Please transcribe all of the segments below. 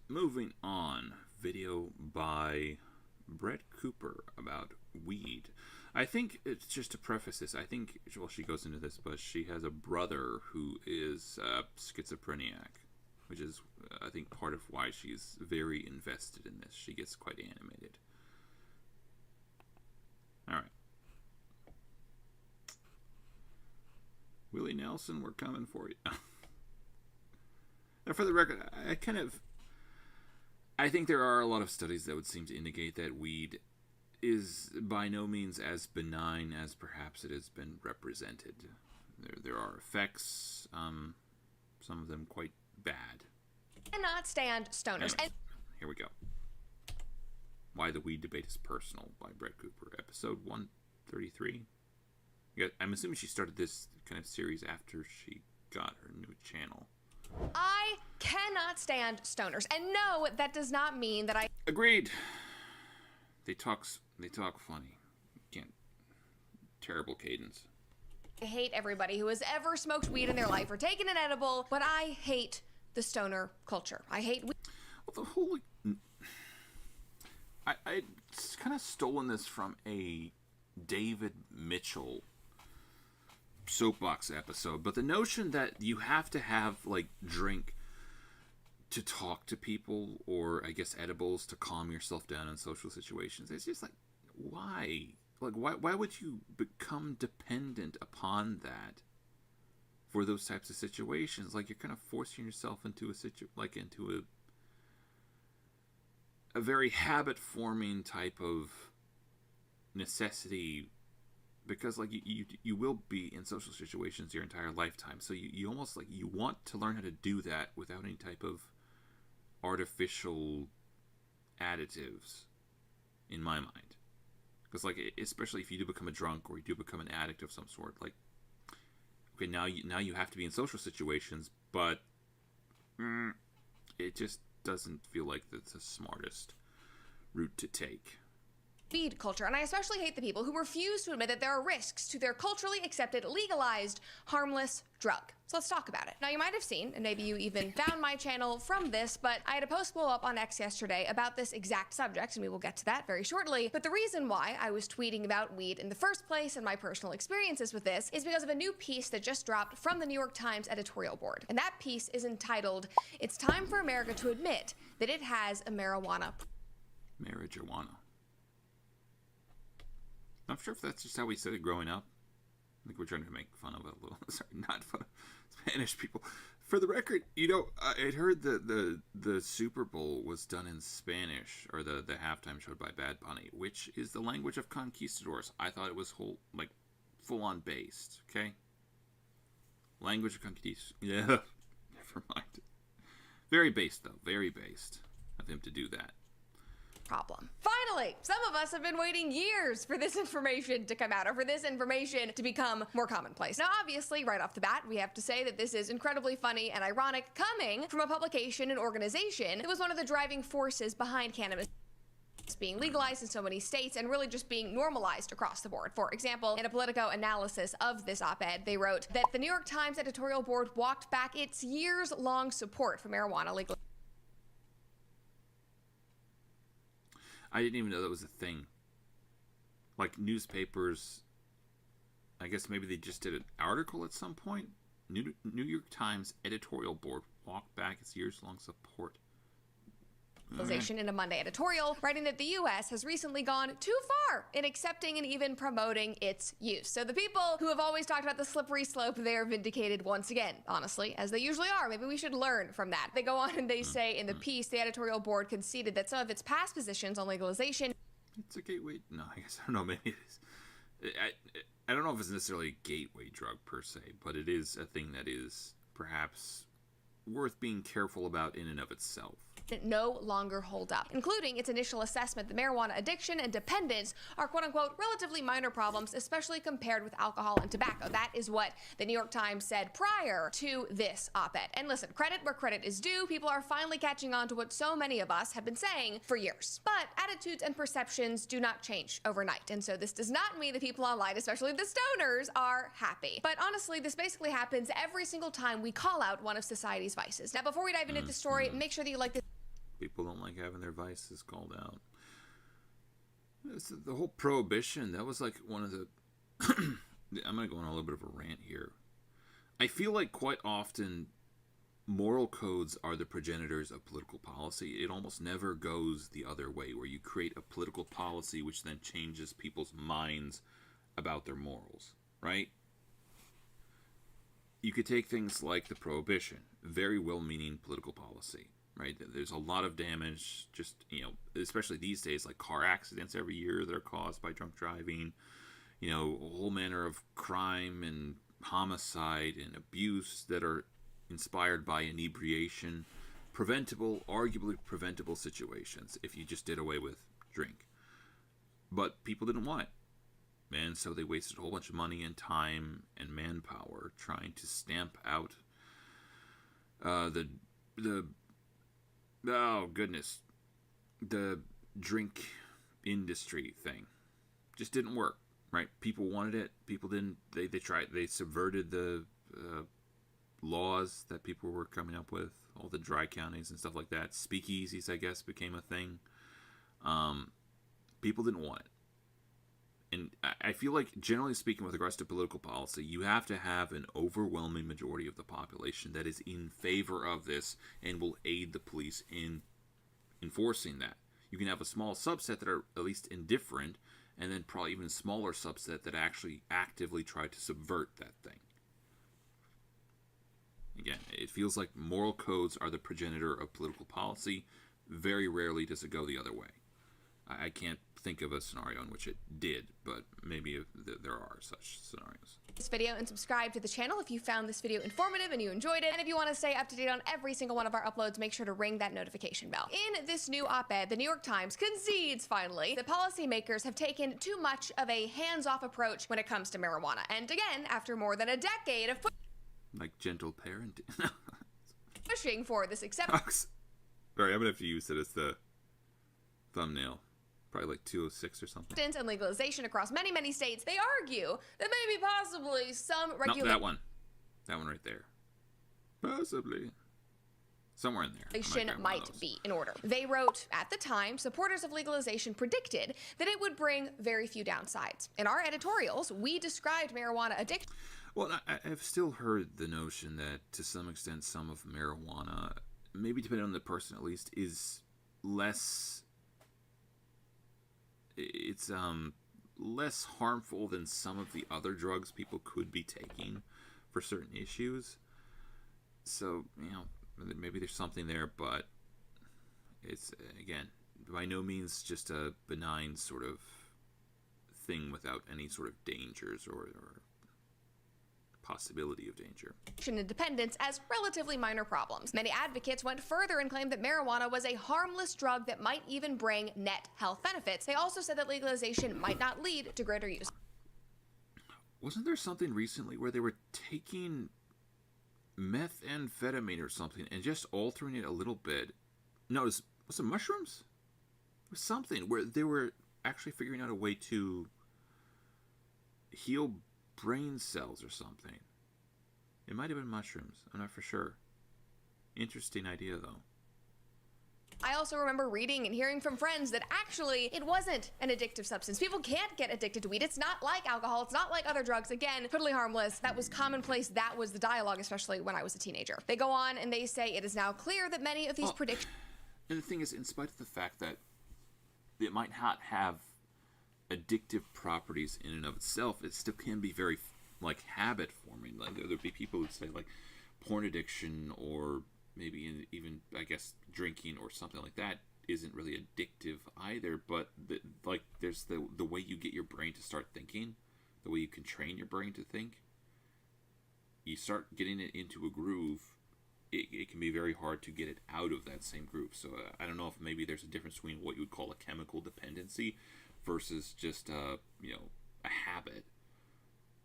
moving on. Video by Brett Cooper about weed. I think it's just to preface this. I think, well, she goes into this, but she has a brother who is schizophrenic, which is, I think, part of why she's very invested in this. She gets quite animated. All right. Willie Nelson, we're coming for you. Now, for the record, I think there are a lot of studies that would seem to indicate that weed is by no means as benign as perhaps it has been represented. There are effects, some of them quite bad. Cannot stand stoners. Anyways, here we go. Why the Weed Debate is Personal by Brett Cooper, episode 133. I'm assuming she started this kind of series after she got her new channel. I cannot stand stoners. And no, that does not mean that I... Agreed. They talk funny. Can't. Terrible cadence. I hate everybody who has ever smoked weed in their life or taken an edible, but I hate the stoner culture. I hate weed. Well, the whole... I kind of stolen this from a David Mitchell soapbox episode, but the notion that you have to have, like, drink to talk to people, or I guess edibles to calm yourself down in social situations, it's just like, why? Like, why would you become dependent upon that for those types of situations? Like, you're kind of forcing yourself into into a very habit-forming type of necessity, because like you will be in social situations your entire lifetime, so you almost like you want to learn how to do that without any type of artificial additives, in my mind. Because like, especially if you do become a drunk or you do become an addict of some sort, like, okay, now you have to be in social situations, but it just doesn't feel like that's the smartest route to take. Weed culture, and I especially hate the people who refuse to admit that there are risks to their culturally accepted, legalized, harmless drug. So let's talk about it. Now, you might have seen, and maybe you even found my channel from this, but I had a post blow up on X yesterday about this exact subject, and we will get to that very shortly. But the reason why I was tweeting about weed in the first place and my personal experiences with this is because of a new piece that just dropped from the New York Times editorial board. And that piece is entitled, "It's Time for America to Admit That It Has a Marijuana." Marijuana. I'm not sure if that's just how we said it growing up. I think we're trying to make fun of it a little. Sorry, not fun of Spanish people. For the record, I had heard the Super Bowl was done in Spanish, or the halftime show by Bad Bunny, which is the language of conquistadors. I thought it was full on based. Okay, language of conquistadors. Yeah, never mind. Very based though. Very based of him to do that. Problem. Finally, some of us have been waiting years for this information to come out, or for this information to become more commonplace. Now, obviously, right off the bat, we have to say that this is incredibly funny and ironic coming from a publication and organization that was one of the driving forces behind cannabis being legalized in so many states and really just being normalized across the board. For example, in a Politico analysis of this op-ed, they wrote that the New York Times editorial board walked back its years-long support for marijuana legalization. I didn't even know that was a thing. Like, newspapers, I guess maybe they just did an article at some point. New York Times editorial board walked back its years-long support. In a Monday editorial, writing that the U.S. has recently gone too far in accepting and even promoting its use. So the people who have always talked about the slippery slope, they are vindicated once again, honestly, as they usually are. Maybe we should learn from that. They go on and they say in the piece, the editorial board conceded that some of its past positions on legalization... It's a gateway... No, I guess, I don't know, maybe it is. I don't know if it's necessarily a gateway drug per se, but it is a thing that is perhaps worth being careful about in and of itself. No longer hold up, including its initial assessment that marijuana addiction and dependence are quote-unquote relatively minor problems, especially compared with alcohol and tobacco. That is what the New York Times said prior to this op-ed. And listen, credit where credit is due, people are finally catching on to what so many of us have been saying for years. But attitudes and perceptions do not change overnight, and so this does not mean that people online, especially the stoners, are happy. But honestly, this basically happens every single time we call out one of society's vices. Now, before we dive into the story, make sure that you like this People don't like having their vices called out. The whole prohibition, that was like one of the... I'm going to go on a little bit of a rant here. I feel like quite often moral codes are the progenitors of political policy. It almost never goes the other way, where you create a political policy which then changes people's minds about their morals, right? You could take things like the prohibition, very well-meaning political policy, right? There's a lot of damage, just, especially these days, like car accidents every year that are caused by drunk driving, a whole manner of crime and homicide and abuse that are inspired by inebriation, arguably preventable situations if you just did away with drink. But people didn't want it. And so they wasted a whole bunch of money and time and manpower trying to stamp out the drink industry thing. Just didn't work, right? People wanted it. People didn't. They tried. They subverted the laws that people were coming up with. All the dry counties and stuff like that. Speakeasies, I guess, became a thing. People didn't want it. And I feel like, generally speaking, with regards to political policy, you have to have an overwhelming majority of the population that is in favor of this and will aid the police in enforcing that. You can have a small subset that are at least indifferent, and then probably even a smaller subset that actually actively try to subvert that thing. Again, it feels like moral codes are the progenitor of political policy. Very rarely does it go the other way. I can't think of a scenario in which it did, but maybe there are such scenarios. This video and subscribe to the channel if you found this video informative and you enjoyed it. And if you want to stay up to date on every single one of our uploads, make sure to ring that notification bell. In this new op-ed, the New York Times concedes finally that policymakers have taken too much of a hands-off approach when it comes to marijuana. And again, after more than a decade of like gentle parenting. pushing for this acceptance. Sorry, I'm gonna have to use it as the thumbnail. Probably like 206 or something. And legalization across many, many states, they argue that maybe possibly some regulation. No, that one. That one right there. Possibly. Somewhere in there. Might be in order. They wrote, at the time, supporters of legalization predicted that it would bring very few downsides. In our editorials, we described marijuana addiction. Well, I've still heard the notion that, to some extent, some of marijuana, maybe depending on the person at least, is less... It's less harmful than some of the other drugs people could be taking for certain issues. So, maybe there's something there, but it's, again, by no means just a benign sort of thing without any sort of dangers or possibility of danger. And dependence as relatively minor problems. Many advocates went further and claimed that marijuana was a harmless drug that might even bring net health benefits. They also said that legalization might not lead to greater use. Wasn't there something recently where they were taking methamphetamine or something and just altering it a little bit? No, was it mushrooms? It was something where they were actually figuring out a way to heal brain cells or something. It might have been mushrooms. I'm not for sure. Interesting idea, though. I also remember reading and hearing from friends that actually it wasn't an addictive substance. People can't get addicted to weed. It's not like alcohol. It's not like other drugs. Again, totally harmless. That was commonplace. That was the dialogue, especially when I was a teenager. They go on and they say it is now clear that many of these predictions... And the thing is, in spite of the fact that it might not have addictive properties in and of itself, it still can be very like habit forming. Like there'd be people who say like porn addiction or maybe even I guess drinking or something like that isn't really addictive either, but there's the way you get your brain to start thinking, the way you can train your brain to think. You start getting it into a groove, it can be very hard to get it out of that same groove. So I don't know if maybe there's a difference between what you would call a chemical dependency versus just a habit,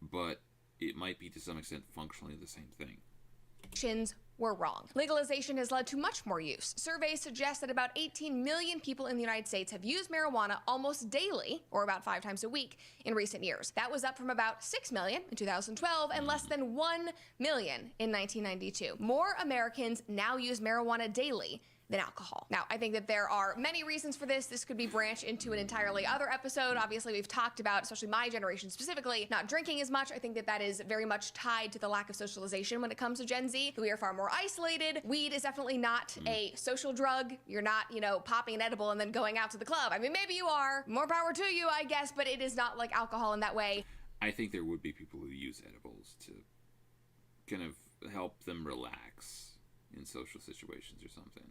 but it might be to some extent functionally the same thing. Were wrong. Legalization has led to much more use. Surveys suggest that about 18 million people in the United States have used marijuana almost daily, or about 5 times a week, in recent years. That was up from about 6 million in 2012 and less than 1 million in 1992. More Americans now use marijuana daily than alcohol. Now, I think that there are many reasons for this. This could be branched into an entirely other episode. Obviously, we've talked about, especially my generation specifically, not drinking as much. I think that that is very much tied to the lack of socialization when it comes to Gen Z. We are far more isolated. Weed is definitely not a social drug. You're not, popping an edible and then going out to the club. I mean, maybe you are. More power to you, I guess, but it is not like alcohol in that way. I think there would be people who use edibles to kind of help them relax in social situations or something.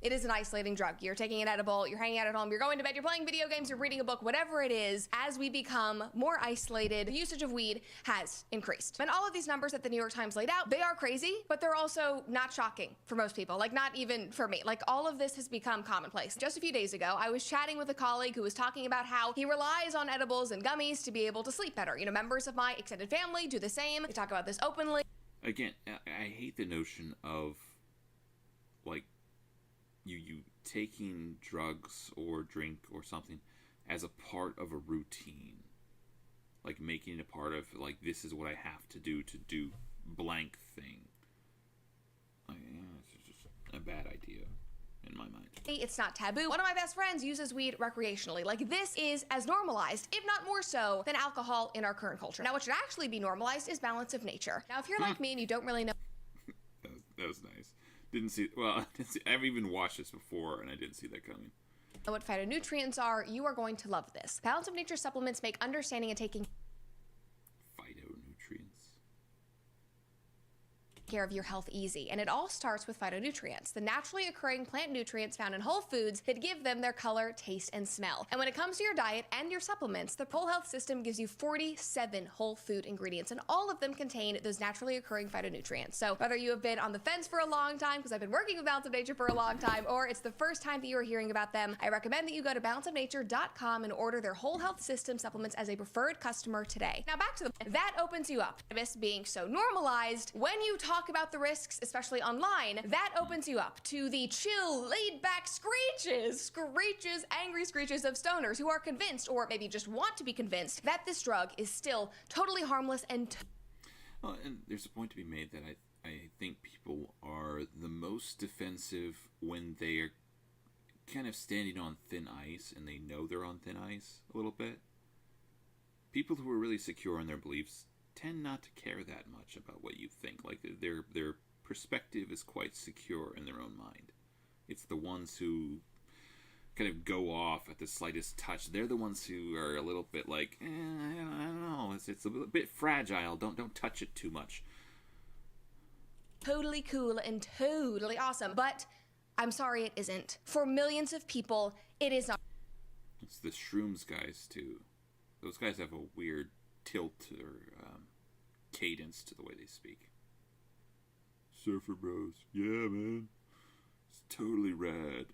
It is an isolating drug. You're taking an edible, you're hanging out at home, you're going to bed, you're playing video games, you're reading a book, whatever it is. As we become more isolated, the usage of weed has increased. And all of these numbers that the New York Times laid out, they are crazy, but they're also not shocking for most people. Like, not even for me. Like, all of this has become commonplace. Just a few days ago, I was chatting with a colleague who was talking about how he relies on edibles and gummies to be able to sleep better. Members of my extended family do the same. They talk about this openly. Again, I hate the notion of, like, you taking drugs or drink or something as a part of a routine. Like, making it a part of, like, this is what I have to do blank thing. Like, it's just a bad idea in my mind. It's not taboo. One of my best friends uses weed recreationally. Like, this is as normalized, if not more so, than alcohol in our current culture. Now, what should actually be normalized is balance of nature. Now, if you're like me and you don't really know... that was nice. I've even watched this before, and I didn't see that coming. What phytonutrients are, you are going to love this. Balance of nature supplements make understanding and taking Phytonutrients. care of your health easy, and it all starts with phytonutrients, the naturally occurring plant nutrients found in whole foods that give them their color, taste, and smell. And when it comes to your diet and your supplements, the Whole Health System gives you 47 whole food ingredients, and all of them contain those naturally occurring phytonutrients. So whether you have been on the fence for a long time, because I've been working with Balance of Nature for a long time, or it's the first time that you are hearing about them, I recommend that you go to balanceofnature.com and order their Whole Health System supplements as a preferred customer today. Now back to that opens you up. This being so normalized, when you talk about the risks, especially online, that opens you up to the chill, laid-back screeches, angry screeches of stoners who are convinced, or maybe just want to be convinced, that this drug is still totally harmless and... Well, and there's a point to be made that I think people are the most defensive when they are kind of standing on thin ice, and they know they're on thin ice a little bit. People who are really secure in their beliefs tend not to care that much about what you think. Like, their perspective is quite secure in their own mind. It's the ones who kind of go off at the slightest touch. They're the ones who are a little bit like, I don't know, it's a bit fragile. Don't touch it too much. Totally cool and totally awesome, but I'm sorry, it isn't. For millions of people, it is not. It's the shrooms guys too. Those guys have a weird tilt or cadence to the way they speak. Surfer bros, yeah, man, it's totally rad.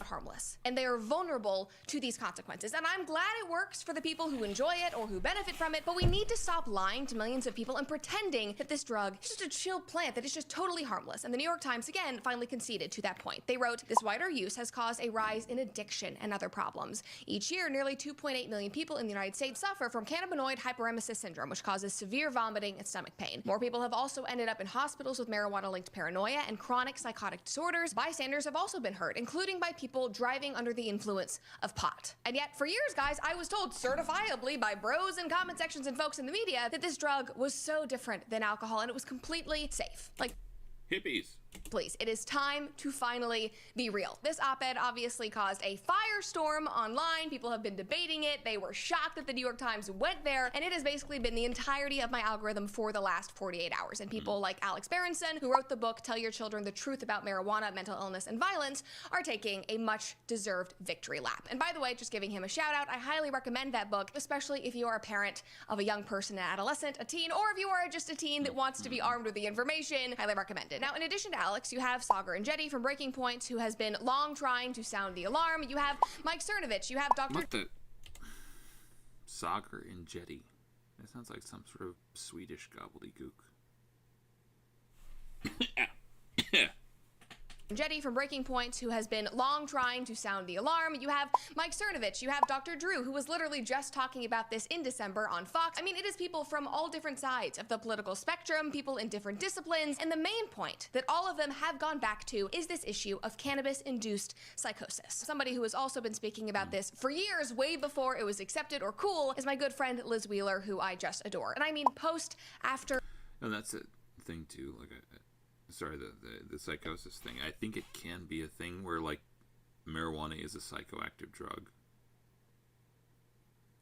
Harmless, and they are vulnerable to these consequences, and I'm glad it works for the people who enjoy it or who benefit from it, but we need to stop lying to millions of people and pretending that this drug is just a chill plant that is just totally harmless. And the New York Times again finally conceded to that point. They wrote, this wider use has caused a rise in addiction and other problems. Each year, nearly 2.8 million people in the United States suffer from cannabinoid hyperemesis syndrome, which causes severe vomiting and stomach pain. More people have also ended up in hospitals with marijuana-linked paranoia and chronic psychotic disorders. Bystanders have also been hurt, including by people driving under the influence of pot. And yet, for years, guys, I was told certifiably by bros in comment sections and folks in the media that this drug was so different than alcohol and it was completely safe. Like, hippies. Please, it is time to finally be real. This op-ed obviously caused a firestorm online. People have been debating it. They were shocked that the New York Times went there, and it has basically been the entirety of my algorithm for the last 48 hours. And people like Alex Berenson, who wrote the book Tell Your Children the Truth About Marijuana, Mental Illness, and Violence, are taking a much-deserved victory lap. And by the way, just giving him a shout-out, I highly recommend that book, especially if you are a parent of a young person, an adolescent, a teen, or if you are just a teen that wants to be armed with the information. Highly recommend it. Now, in addition to Alex, you have Sagar and Jetty from Breaking Point, who has been long trying to sound the alarm. You have Mike Cernovich. You have Dr. What the? Sagar and Jetty. That sounds like some sort of Swedish gobbledygook. Jetty from Breaking Point, who has been long trying to sound the alarm. You have Mike Cernovich. You have Dr. Drew, who was literally just talking about this in December on Fox. I mean, it is people from all different sides of the political spectrum, people in different disciplines, and the main point that all of them have gone back to is this issue of cannabis-induced psychosis. Somebody who has also been speaking about this for years, way before it was accepted or cool, is my good friend Liz Wheeler, who I just adore. And I mean, post, after... And that's a thing, too, like, sorry, the psychosis thing. I think it can be a thing where, like, marijuana is a psychoactive drug.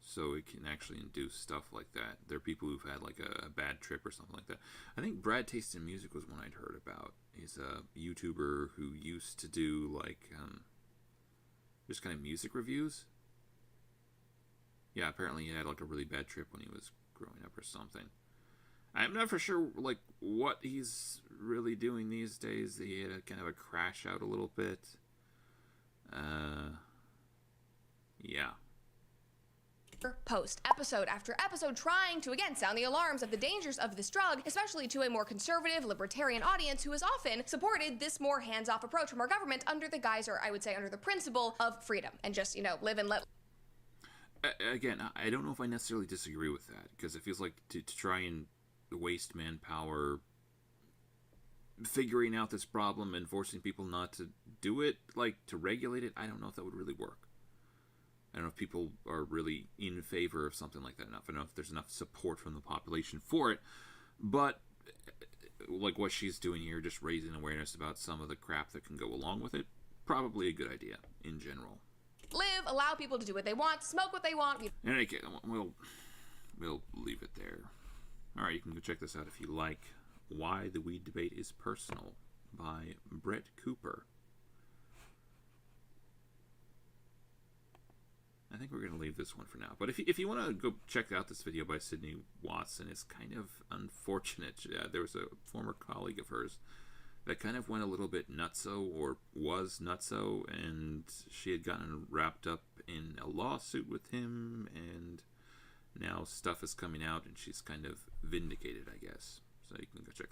So it can actually induce stuff like that. There are people who've had, like, a bad trip or something like that. I think Brad Taste in Music was one I'd heard about. He's a YouTuber who used to do, like, just kind of music reviews. Yeah, apparently he had, like, a really bad trip when he was growing up or something. I'm not for sure, like, what he's really doing these days. He had a kind of a crash out a little bit. Yeah. Post, episode after episode, trying to, again, sound the alarms of the dangers of this drug, especially to a more conservative, libertarian audience who has often supported this more hands-off approach from our government under the guise, or I would say under the principle of freedom, and just, you know, live and let... Again, I don't know if I necessarily disagree with that, because it feels like to try and waste manpower figuring out this problem and forcing people not to do it, like, to regulate it, I don't know if that would really work. I don't know if people are really in favor of something like that enough. I don't know if there's enough support from the population for it. But, like what she's doing here, just raising awareness about some of the crap that can go along with it, probably a good idea in general. Live, allow people to do what they want, smoke what they want. In any case, we'll leave it there. Alright, you can go check this out if you like. Why the Weed Debate is Personal by Brett Cooper. I think we're going to leave this one for now. But if you want to go check out this video by Sydney Watson, it's kind of unfortunate. There was a former colleague of hers that kind of went a little bit nutso, or was nutso, and she had gotten wrapped up in a lawsuit with him, and now stuff is coming out, and she's kind of vindicated, I guess. So you can go check